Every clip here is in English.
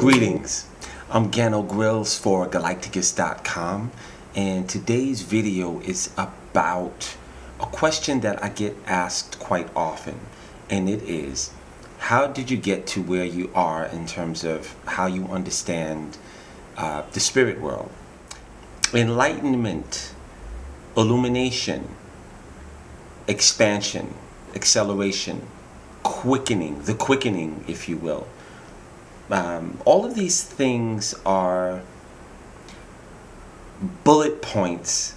Greetings, I'm Gano Grills for Galighticus.com, and today's video is about a question that I get asked quite often, and it is, how did you get to where you are in terms of how you understand the spirit world? Enlightenment, illumination, expansion, acceleration, quickening, the quickening, if you will. All of these things are bullet points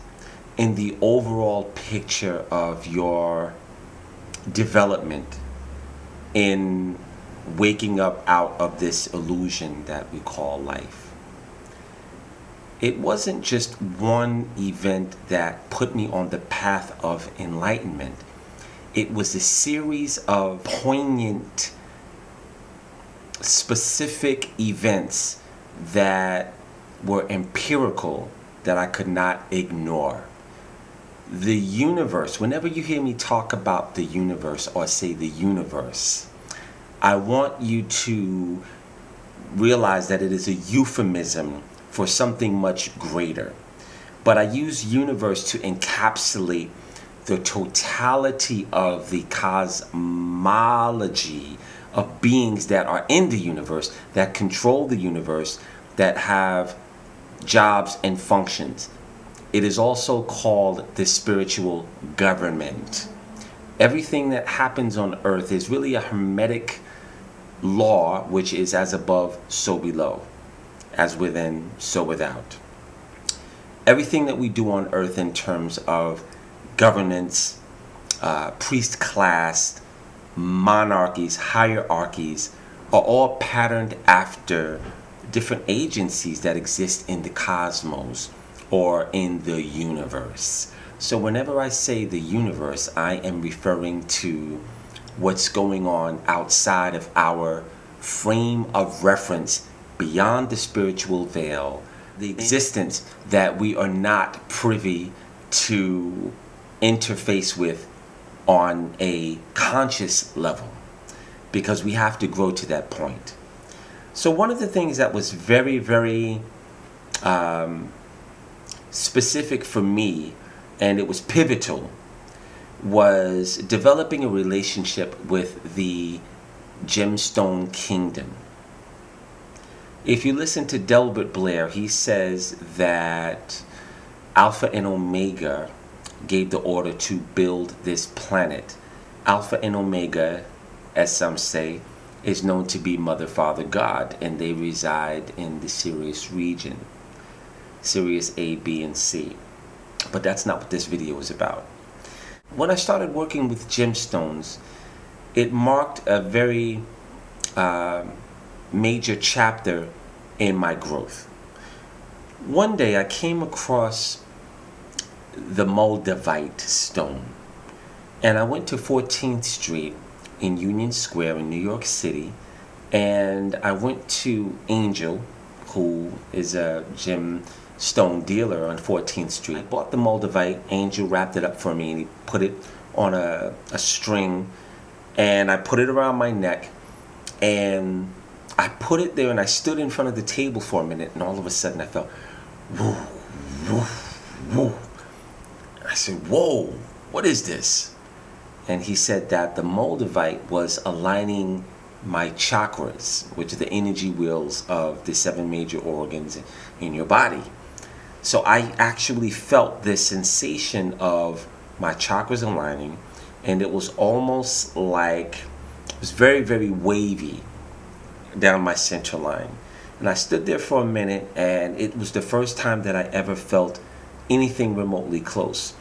in the overall picture of your development in waking up out of this illusion that we call life. It wasn't just one event that put me on the path of enlightenment. It was a series of poignant, specific events that were empirical that I could not ignore. The universe, whenever you hear me talk about the universe or say the universe, I want you to realize that it is a euphemism for something much greater. But I use universe to encapsulate the totality of the cosmology of beings that are in the universe, that control the universe, that have jobs and functions. It is also called the spiritual government. Everything that happens on earth is really a hermetic law, which is as above, so below, as within, so without. Everything that we do on earth in terms of governance, priest class, monarchies, hierarchies, are all patterned after different agencies that exist in the cosmos or in the universe. So whenever I say the universe, I am referring to what's going on outside of our frame of reference, beyond the spiritual veil, the existence that we are not privy to interface with on a conscious level, because we have to grow to that point. So one of the things that was very, very specific for me, and it was pivotal, was developing a relationship with the gemstone kingdom. If you listen to Delbert Blair, he says that Alpha and Omega gave the order to build this planet. Alpha and Omega, as some say, is known to be Mother, Father, God, and they reside in the Sirius region, Sirius A, B, and C. But that's not what this video is about. When I started working with gemstones, it marked a very major chapter in my growth. One day I came across the Moldavite stone, and I went to 14th Street in Union Square in New York City, and I went to Angel, who is a gemstone dealer on 14th Street. I bought the Moldavite. Angel wrapped it up for me, and he put it on a string, and I put it around my neck, and I put it there, and I stood in front of the table for a minute, and all of a sudden I felt woo, woo, woo. I said, whoa, what is this? And he said that the Moldavite was aligning my chakras, which are the energy wheels of the 7 major organs in your body. So I actually felt this sensation of my chakras aligning, and it was almost like, it was very, very wavy down my central line. And I stood there for a minute, and it was the first time that I ever felt anything remotely close.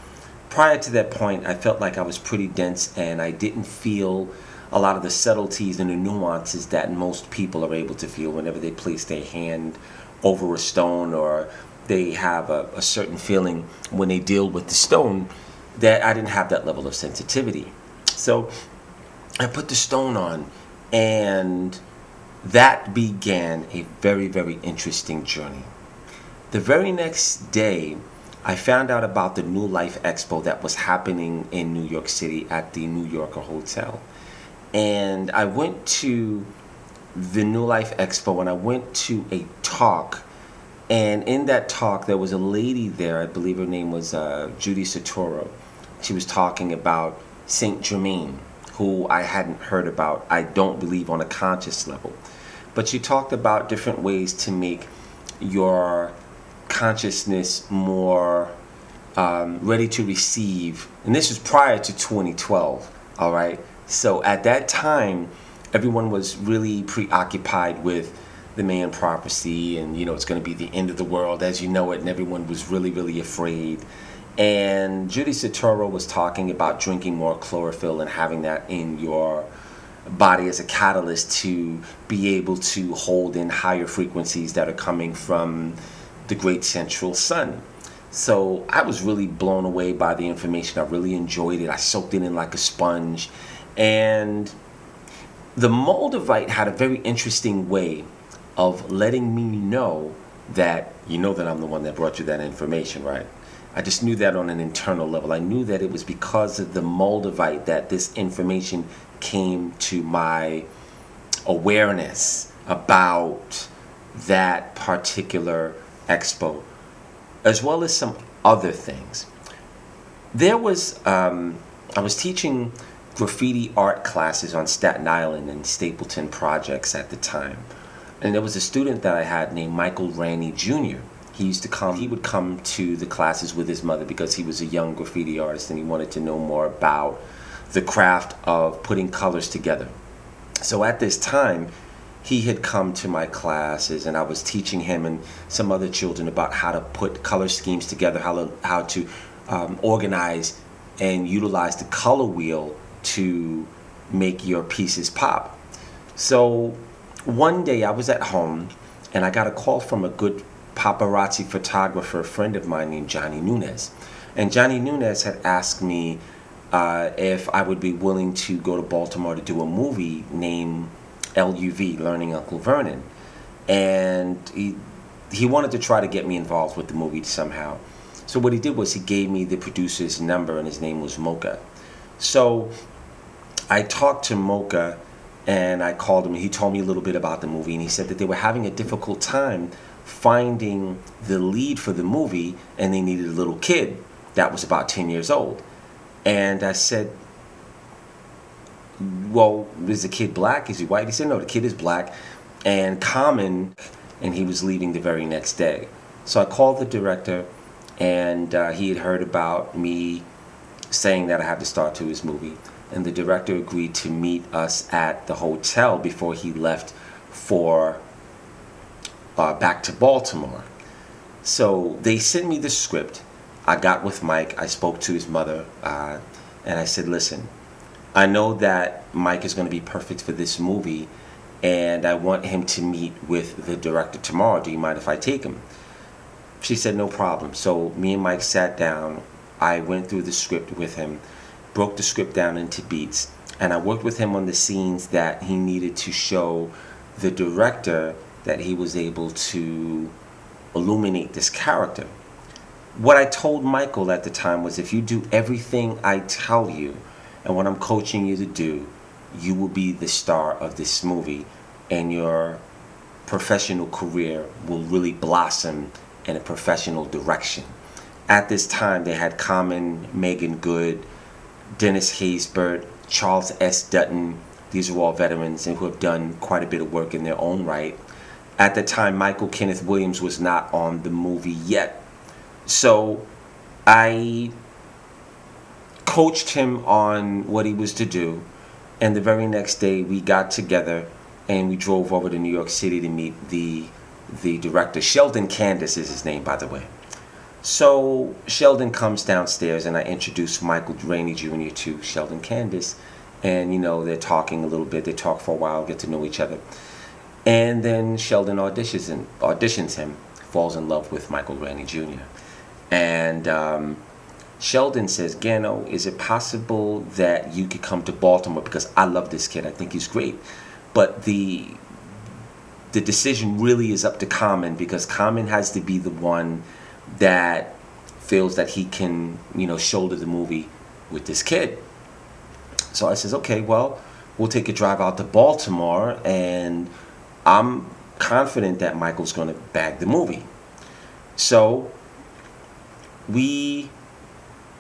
Prior to that point, I felt like I was pretty dense, and I didn't feel a lot of the subtleties and the nuances that most people are able to feel whenever they place their hand over a stone, or they have a certain feeling when they deal with the stone, that I didn't have that level of sensitivity. So I put the stone on, and that began a very, very interesting journey. The very next day, I found out about the New Life Expo that was happening in New York City at the New Yorker Hotel. And I went to the New Life Expo, and I went to a talk. And in that talk, there was a lady there, I believe her name was Judy Satoro. She was talking about Saint Germain, who I hadn't heard about, I don't believe, on a conscious level. But she talked about different ways to make your consciousness more ready to receive. And this was prior to 2012, all right? So at that time, everyone was really preoccupied with the Mayan prophecy, and it's going to be the end of the world as you know it, and everyone was really, really afraid. And Judy Satoro was talking about drinking more chlorophyll and having that in your body as a catalyst to be able to hold in higher frequencies that are coming from the great central sun. So I was really blown away by the information. I really enjoyed it. I soaked it in like a sponge. And the Moldavite had a very interesting way of letting me know that that I'm the one that brought you that information, right? I just knew that on an internal level. I knew that it was because of the Moldavite that this information came to my awareness about that particular expo, as well as some other things. There was, I was teaching graffiti art classes on Staten Island and Stapleton projects at the time. And there was a student that I had named Rainey Jr. He would come to the classes with his mother because he was a young graffiti artist and he wanted to know more about the craft of putting colors together. So at this time, he had come to my classes and I was teaching him and some other children about how to put color schemes together, how to organize and utilize the color wheel to make your pieces pop. So one day I was at home and I got a call from a good paparazzi photographer friend of mine named Johnny Nunez. And Johnny Nunez had asked me if I would be willing to go to Baltimore to do a movie named L.U.V, Learning Uncle Vernon. And he wanted to try to get me involved with the movie somehow. So what he did was he gave me the producer's number and his name was Mocha. So I talked to Mocha and I called him and he told me a little bit about the movie, and he said that they were having a difficult time finding the lead for the movie and they needed a little kid that was about 10 years old. And I said, well, is the kid black? Is he white? He said, no, the kid is black and common, and he was leaving the very next day. So I called the director and he had heard about me saying that I had to star to his movie. And the director agreed to meet us at the hotel before he left for back to Baltimore. So they sent me the script. I got with Mike. I spoke to his mother, and I said, listen, I know that Mike is going to be perfect for this movie, and I want him to meet with the director tomorrow. Do you mind if I take him? She said, no problem. So me and Mike sat down. I went through the script with him, broke the script down into beats, and I worked with him on the scenes that he needed to show the director that he was able to illuminate this character. What I told Michael at the time was, if you do everything I tell you and what I'm coaching you to do, you will be the star of this movie and your professional career will really blossom in a professional direction. At this time, they had Common, Megan Good, Dennis Haysbert, Charles S. Dutton. These are all veterans and who have done quite a bit of work in their own right. At the time, Michael Kenneth Williams was not on the movie yet. So I coached him on what he was to do. And the very next day, we got together and we drove over to New York City to meet the director. Sheldon Candace is his name, by the way. So Sheldon comes downstairs and I introduce Michael Rainey Jr. to Sheldon Candace. And, they're talking a little bit. They talk for a while, get to know each other. And then Sheldon auditions him, falls in love with Michael Rainey Jr. And Sheldon says, Gano, is it possible that you could come to Baltimore? Because I love this kid. I think he's great. But the decision really is up to Common, because Common has to be the one that feels that he can, shoulder the movie with this kid. So I says, okay, well, we'll take a drive out to Baltimore and I'm confident that Michael's going to bag the movie. So I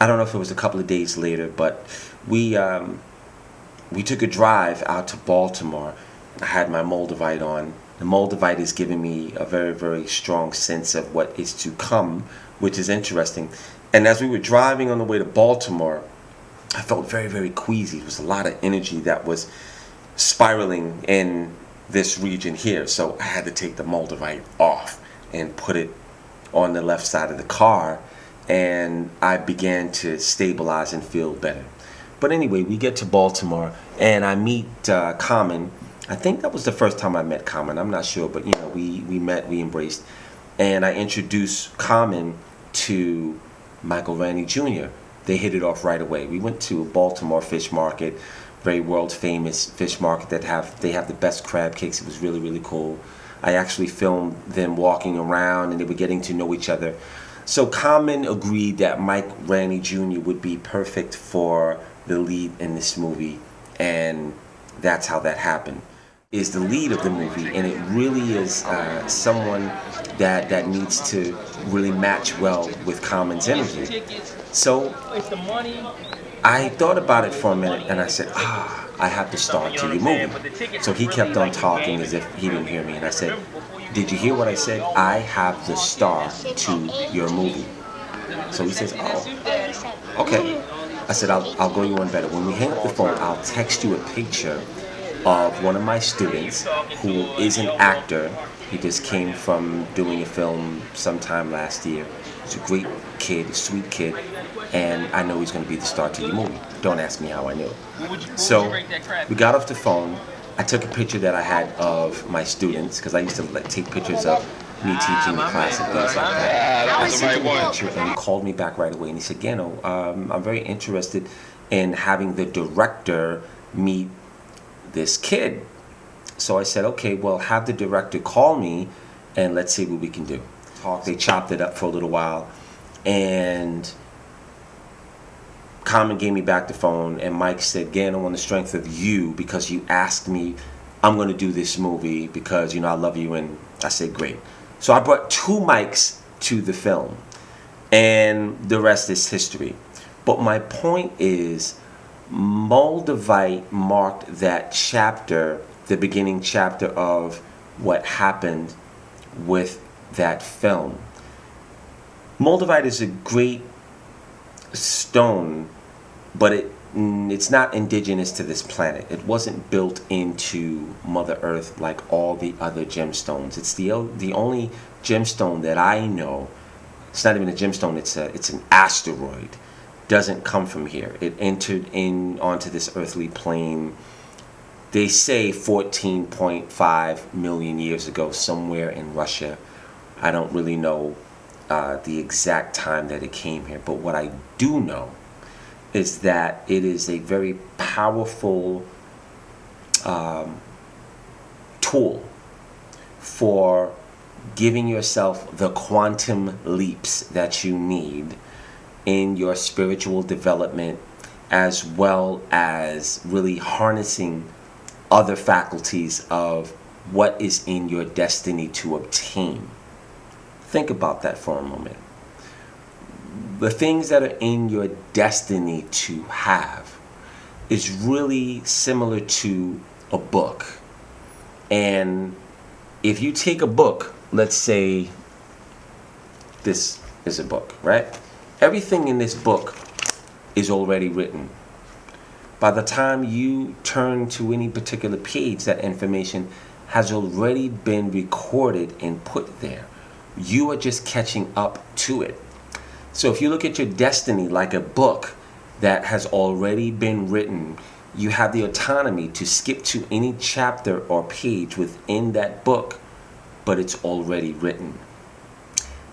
don't know if it was a couple of days later, but we took a drive out to Baltimore. I had my Moldavite on. The Moldavite is giving me a very, very strong sense of what is to come, which is interesting. And as we were driving on the way to Baltimore, I felt very, very queasy. There was a lot of energy that was spiraling in this region here. So I had to take the Moldavite off and put it on the left side of the car. And I began to stabilize and feel better. But anyway, we get to Baltimore and I meet Common. I think that was the first time I met Common. I'm not sure, but we met, we embraced. And I introduced Common to Michael Rainey Jr. They hit it off right away. We went to a Baltimore fish market, very world famous fish market they have the best crab cakes. It was really, really cool. I actually filmed them walking around and they were getting to know each other. So Common agreed that Mike Rainey Jr. would be perfect for the lead in this movie, and that's how that happened. Is the lead of the movie, and it really is someone that needs to really match well with Common's energy. So I thought about it for a minute and I said, I have the star to your movie. So he kept on talking as if he didn't hear me, and I said, did you hear what I said? I have the star to your movie. So he says, oh, okay. I said, I'll go you one better. When we hang up the phone, I'll text you a picture of one of my students who is an actor. He just came from doing a film sometime last year. He's a great kid, a sweet kid, and I know he's going to be the star to your movie. Don't ask me how I knew. So we got off the phone. I took a picture that I had of my students, because I used to take pictures of me teaching the class and things like that. I sent him a picture and he called me back right away and he said, Gano, I'm very interested in having the director meet this kid. So I said, okay, well, have the director call me and let's see what we can do. They chopped it up for a little while, and Common gave me back the phone, and Mike said, Gano, on the strength of you, because you asked me, I'm going to do this movie because, I love you. And I said, great. So I brought 2 mics to the film, and the rest is history. But my point is, Moldavite marked that chapter, the beginning chapter of what happened with that film. Moldavite is a great stone, but it's not indigenous to this planet. It wasn't built into Mother Earth like all the other gemstones. It's the only gemstone that I know. It's not even a gemstone. It's an asteroid. Doesn't come from here. It entered in onto this earthly plane. They say 14.5 million years ago, somewhere in Russia. I don't really know the exact time that it came here, but what I do know is that it is a very powerful tool for giving yourself the quantum leaps that you need in your spiritual development, as well as really harnessing other faculties of what is in your destiny to obtain. Think about that for a moment. The things that are in your destiny to have is really similar to a book. And if you take a book, let's say this is a book, right? Everything in this book is already written. By the time you turn to any particular page, that information has already been recorded and put there. You are just catching up to it. So if you look at your destiny like a book that has already been written, you have the autonomy to skip to any chapter or page within that book, but it's already written.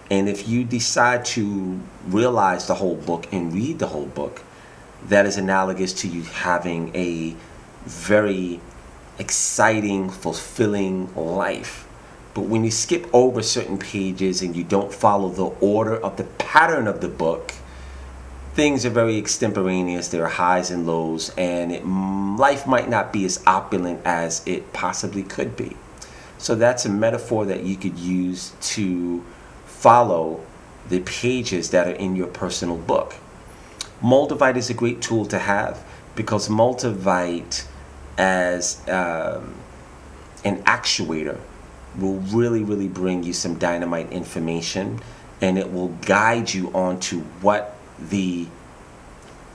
And if you decide to realize the whole book and read the whole book, that is analogous to you having a very exciting, fulfilling life. But when you skip over certain pages and you don't follow the order of the pattern of the book, things are very extemporaneous. There are highs and lows, and life might not be as opulent as it possibly could be. So that's a metaphor that you could use to follow the pages that are in your personal book. Moldavite is a great tool to have because Moldavite as an actuator will really bring you some dynamite information, and it will guide you onto what the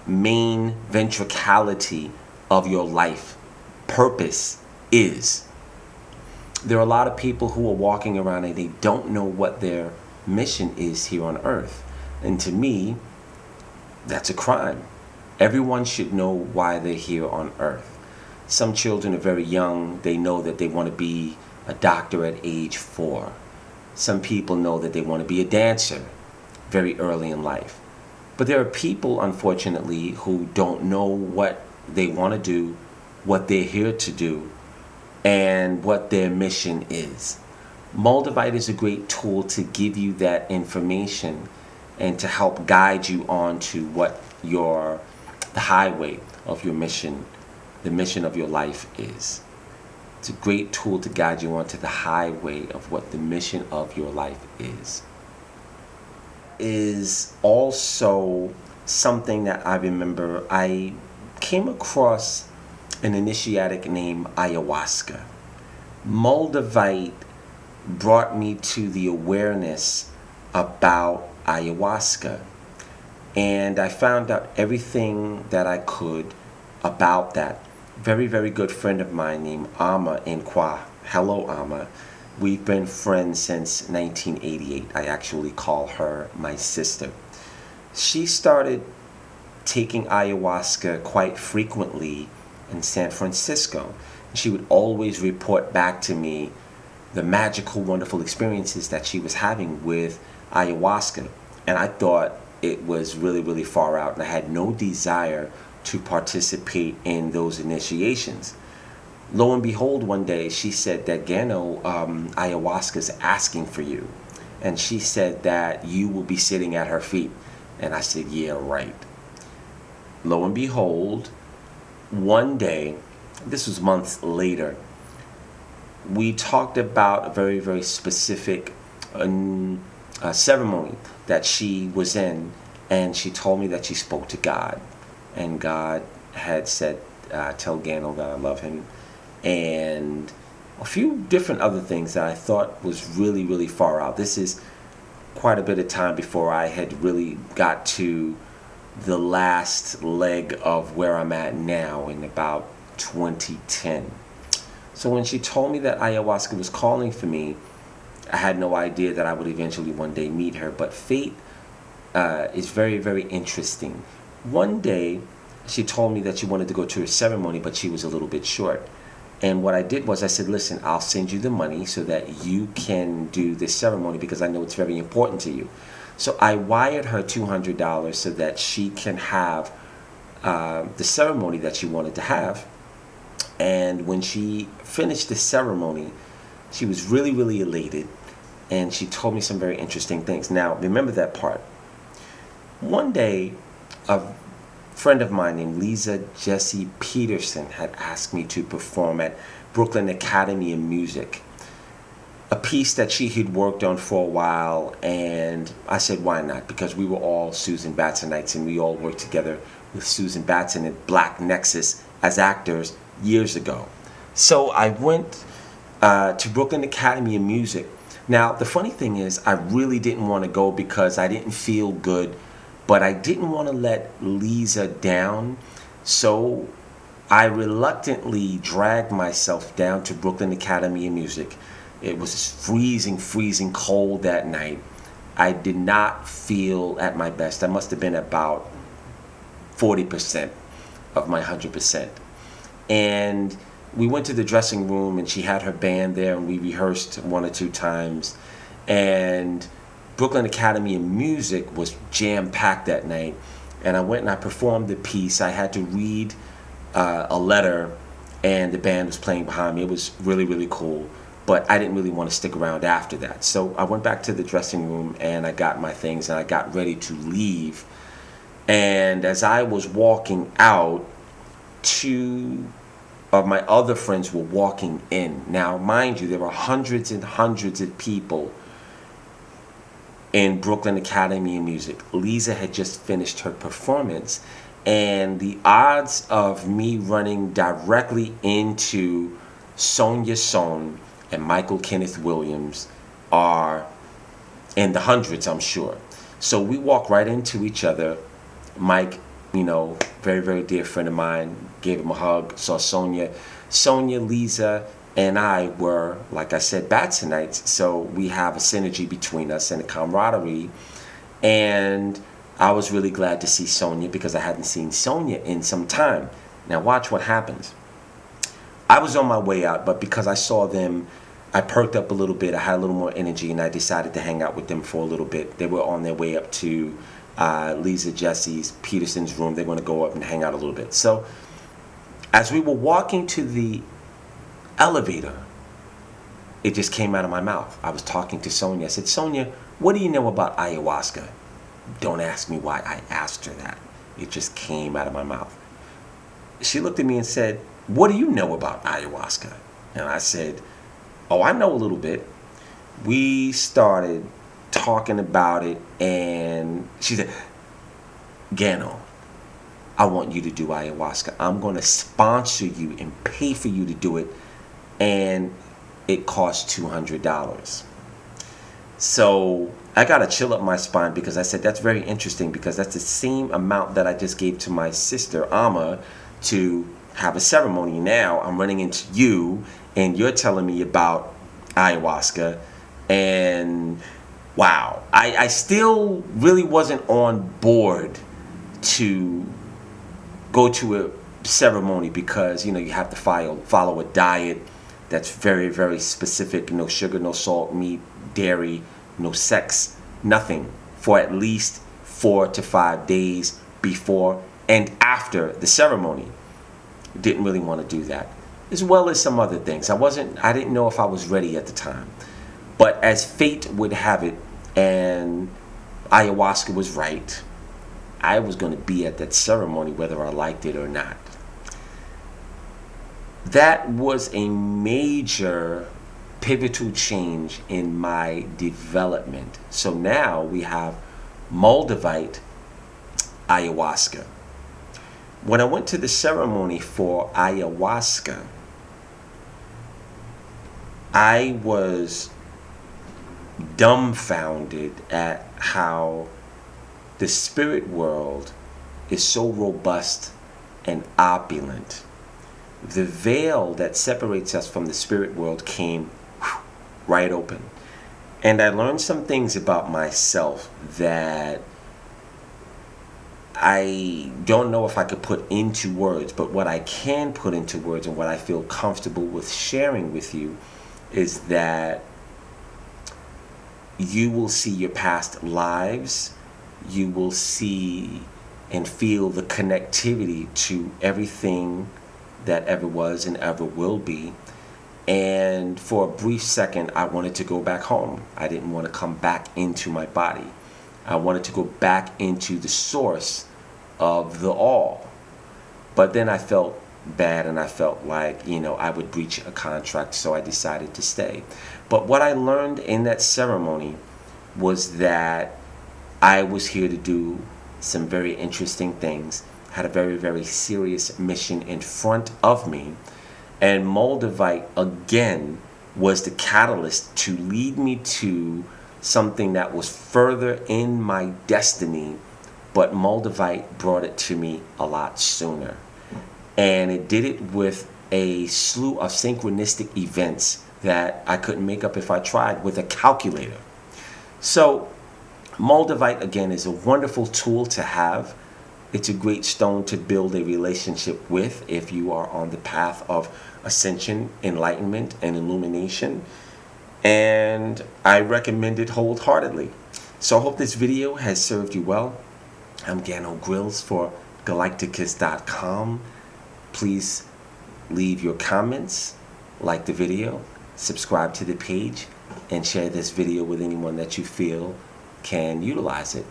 main ventricality of your life purpose is. There are a lot of people who are walking around and they don't know what their mission is here on earth. And to me, that's a crime. Everyone should know why they're here on earth. Some children are very young. They know that they want to be a doctor at age 4. Some people know that they want to be a dancer very early in life. But there are people, unfortunately, who don't know what they want to do, what they're here to do, and what their mission is. Moldavite is a great tool to give you that information and to help guide you on to what the highway of your mission, the mission of your life is. It's a great tool to guide you onto the highway of what the mission of your life is. Is also something that I remember I came across an initiatic named Ayahuasca. Moldavite brought me to the awareness about Ayahuasca, and I found out everything that I could about that. Very good friend of mine named Ama Nkwa. Hello, Ama. We've been friends since 1988. I actually call her my sister. She started taking ayahuasca quite frequently in San Francisco. She would always report back to me the magical, wonderful experiences that she was having with ayahuasca. And I thought it was really far out, and I had no desire to participate in those initiations. Lo and behold, one day she said that Gano, ayahuasca is asking for you. And she said that you will be sitting at her feet. And I said, yeah, right. Lo and behold, one day, this was months later, we talked about a very specific ceremony that she was in, and she told me that she spoke to God, and God had said, tell Gano that I love him, and a few different other things that I thought was really far out. This is quite a bit of time before I had really got to the last leg of where I'm at now in about 2010. So when she told me that ayahuasca was calling for me, I had no idea that I would eventually one day meet her. But fate is very interesting. One day, she told me that she wanted to go to a ceremony, but she was a little bit short. And what I did was I said, listen, I'll send you the money so that you can do this ceremony because I know it's very important to you. So I wired her $200 so that she can have the ceremony that she wanted to have. And when she finished the ceremony, she was really elated, and she told me some very interesting things. Now, remember that part. One day, a friend of mine named Lisa Jessie Peterson had asked me to perform at Brooklyn Academy of Music, a piece that she had worked on for a while, and I said, why not? Because we were all Susan Batsonites, and we all worked together with Susan Batson at Black Nexus as actors years ago. So I went to Brooklyn Academy of Music. Now, the funny thing is, I really didn't want to go because I didn't feel good, but I didn't want to let Lisa down. So I reluctantly dragged myself down to Brooklyn Academy of Music. It was freezing cold that night. I did not feel at my best. I must have been about 40% of my 100%. And we went to the dressing room, and she had her band there, and we rehearsed 1 or 2 times. And Brooklyn Academy of Music was jam-packed that night. And I went and I performed the piece. I had to read a letter, and the band was playing behind me. It was really cool. But I didn't really want to stick around after that. So I went back to the dressing room, and I got my things, and I got ready to leave. And as I was walking out to of my other friends were walking in. Now, mind you, there were hundreds and hundreds of people in Brooklyn Academy of Music. Lisa had just finished her performance, and the odds of me running directly into Sonia Sohn and Michael Kenneth Williams are in the hundreds, I'm sure. So we walk right into each other. Mike, you know, very, very dear friend of mine, gave him a hug, saw Sonia. Sonia, Lisa, and I were, like I said, Batsonites, so we have a synergy between us and a camaraderie. And I was really glad to see Sonia because I hadn't seen Sonia in some time. Now watch what happens. I was on my way out, but because I saw them, I perked up a little bit. I had a little more energy, and I decided to hang out with them for a little bit. They were on their way up to Lisa Jesse's Peterson's room. They're going to go up and hang out a little bit. So as we were walking to the elevator, it just came out of my mouth. I was talking to Sonia. I said, Sonia, what do you know about ayahuasca? Don't ask me why I asked her that. It just came out of my mouth. She looked at me and said, what do you know about ayahuasca? And I said, oh, I know a little bit. We started talking about it, and she said, Gano, I want you to do ayahuasca. I'm going to sponsor you and pay for you to do it, and it costs $200. So I got a chill up my spine because I said, that's very interesting, because that's the same amount that I just gave to my sister, Amma, to have a ceremony. Now I'm running into you, and you're telling me about ayahuasca, and wow, I still really wasn't on board to go to a ceremony because, you know, you have to follow a diet that's very, very specific. No sugar, no salt, meat, dairy, no sex, nothing for at least 4 to 5 days before and after the ceremony. Didn't really want to do that, as well as some other things. I didn't know if I was ready at the time. But as fate would have it, and ayahuasca was right, I was going to be at that ceremony whether I liked it or not. That was a major pivotal change in my development. So now we have Moldavite ayahuasca. When I went to the ceremony for ayahuasca, I was dumbfounded at how the spirit world is so robust and opulent. The veil that separates us from the spirit world came right open. And I learned some things about myself that I don't know if I could put into words, but what I can put into words and what I feel comfortable with sharing with you is that you will see your past lives. You will see and feel the connectivity to everything that ever was and ever will be. And for a brief second, I wanted to go back home. I didn't want to come back into my body. I wanted to go back into the source of the all. But then I felt bad, and I felt like, you know, I would breach a contract, so I decided to stay. But what I learned in that ceremony was that I was here to do some very interesting things, had a very, very serious mission in front of me, and Moldavite again was the catalyst to lead me to something that was further in my destiny, but Moldavite brought it to me a lot sooner. And it did it with a slew of synchronistic events that I couldn't make up if I tried with a calculator. So Moldavite, again, is a wonderful tool to have. It's a great stone to build a relationship with if you are on the path of ascension, enlightenment, and illumination. And I recommend it wholeheartedly. So I hope this video has served you well. I'm Gano Grills for Galighticus.com. Please leave your comments, like the video, subscribe to the page, and share this video with anyone that you feel can utilize it.